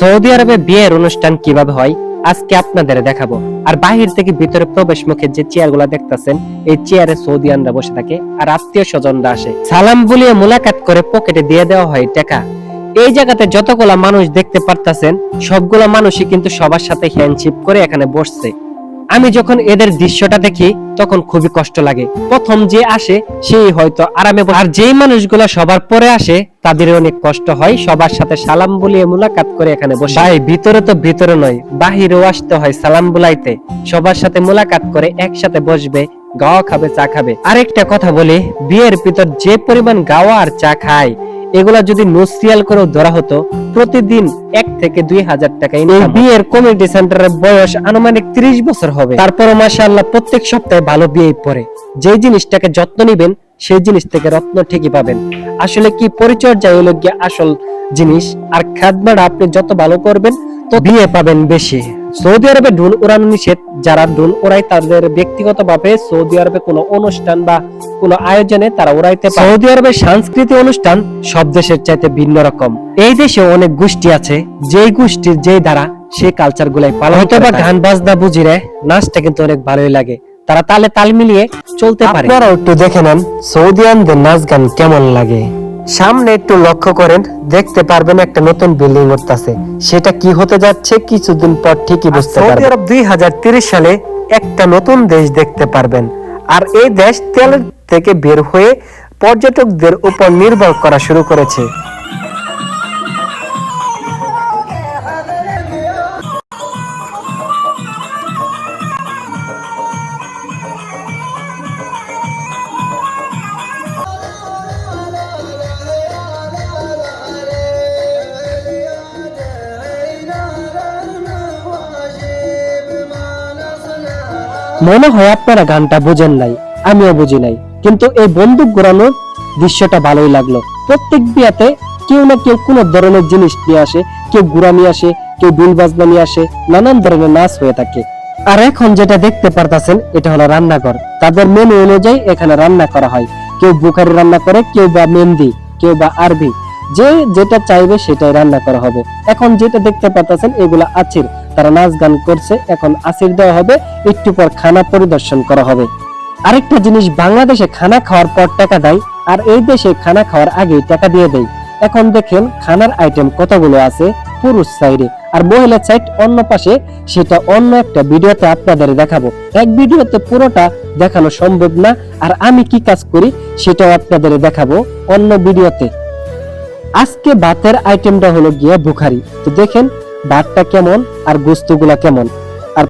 Saudi আরবে বিয়ের অনুষ্ঠান কিভাবে হয় আজকে আপনাদের দেখাবো। আর বাহির থেকে ভিতরে প্রবেশ মুখে যে চেয়ারগুলো দেখতেছেন, এই চেয়ারে সৌদিয়ানরা বসে থাকে আর আত্মীয় স্বজনরা আসে। সালাম বলিয়ে মোলাকাত করে পকেটে দিয়ে দেওয়া হয় টাকা। এই জায়গাতে যতগুলা মানুষ দেখতে পারতাছেন, সবগুলা মানুষই কিন্তু সবার সাথে হ্যান্ডশেক করে এখানে বসছে। আমি যখন এদের দৃশ্যটা দেখি তখন খুবই কষ্ট লাগে। প্রথম যে আসে সেই হয়তো আরামে, আর যেই মানুষগুলো সবার পরে আসে তাদের অনেক কষ্ট হয়। সবার সাথে সালাম বলিয়ে মুলাকাত করে এখানে বসে। ভাই ভিতরে তো ভিতরে নয়, বাহিরেও আসতে হয় সালাম বুলাইতে। সবার সাথে মুলাকাত করে একসাথে বসবে, গাওয়া খাবে, চা খাবে। আরেকটা কথা বলি, বিয়ের ভিতর যে পরিমাণ গাওয়া আর চা খায়, এগুলা যদি নোসিয়াল করেও ধরা হতো, প্রতিদিন 1 থেকে 2,000 টাকা ইনকাম। বিয়ের কমিউনিটি সেন্টারের বয়স আনুমানিক 30 বছর হবে। তারপরও মাশাআল্লাহ প্রত্যেক সপ্তাহে ভালো বিয়ে পড়ে। যে জিনিসটাকে যত্ন নিবেন সেই জিনিস থেকে রত্ন ঠিকই পাবেন। আসলে কি পরিচর্যা হলো গিয়ে আসল জিনিস, আর খাদমাটা আপনি যত ভালো করবেন তো বিয়ে পাবেন বেশি। সৌদি আরবে ড্রোন উড়ানো নিষেধ। যারা ড্রোন উড়ায় তাদের ব্যক্তিগতভাবে সৌদি আরবে কোনো অনুষ্ঠান বা কোনো আয়োজনে তারা উড়াইতে পারে। সৌদি আরবের সাংস্কৃতিক অনুষ্ঠান সব দেশের চাইতে ভিন্ন রকম। এই দেশে অনেক গোষ্ঠী আছে, যেই গোষ্ঠীর যেই দ্বারা সেই কালচার গুলাই পালন করে। হয়তো বা গান বাজনা বুঝিরে নাচটা কিন্তু অনেক ভালোই লাগে, তারা তালে তাল মিলিয়ে চলতে পারে। আপনারাও একটু দেখে নেন সৌদিয়ানদের নাচ গান কেমন লাগে। সামনে একটু লক্ষ্য করেন, দেখতে পারবেন একটা নতুন বিল্ডিং উঠতেছে। সেটা কি হতে যাচ্ছে কিছুদিন পর ঠিকই বুঝতে পারবেন। সৌদি আরব 2030 সালে একটা নতুন দেশ দেখতে পারবেন। আর এই দেশ তেল থেকে বের হয়ে পর্যটকদের উপর নির্ভর করা শুরু করেছে। মনে হয় আপনারা গানটা বুঝেন নাই, আমিও বুঝি নাই, কিন্তু এই বন্দুক ঘোরানোর দৃশ্যটা ভালোই লাগলো। প্রত্যেক বিয়াতে কেউ না কেউ কোন ধরনের জিনিস নিয়ে আসে, কেউ গুড়া নিয়ে আসে, কেউ দুল বাজনা নিয়ে আসে, নানান ধরনের নাচ হয়ে থাকে। আর এখন যেটা দেখতে পারতাছেন এটা হলো রান্নাঘর। তাদের মেনু অনুযায়ী এখানে রান্না করা হয়। কেউ বুখারি রান্না করে, কেউ বা মেহেন্দি, কেউ বা আরবি। যে যেটা চাইবে সেটাই রান্না করা হবে। এখন যেটা দেখতে পাচ্ছেন এগুলা আছির, তারা নাচ গান করছে। এখন আসির দেওয়া হবে, একটু পর খানা পরিদর্শন করা হবে। আরেকটা জিনিস, বাংলাদেশে খানা খাওয়ার পর টাকা দেয়, আর এই দেশে খানা খাওয়ার আগে টাকা দিয়ে দেয়। এখন দেখেন খানার আইটেম কতগুলো আছে পুরুষ সাইডে, আর মহিলা সাইড অন্য পাশে। সেটা অন্য একটা ভিডিওতে আপনাদের দেখাবো। এক ভিডিওতে পুরোটা দেখানো সম্ভব না, আর আমি কি কাজ করি সেটাও আপনাদের দেখাবো অন্য ভিডিওতে। আজকে ভাতের আইটেমটা হলো গিয়ে বুখারি। তো দেখেন ভাতটা কেমন আর গোস্তগুলা কেমন।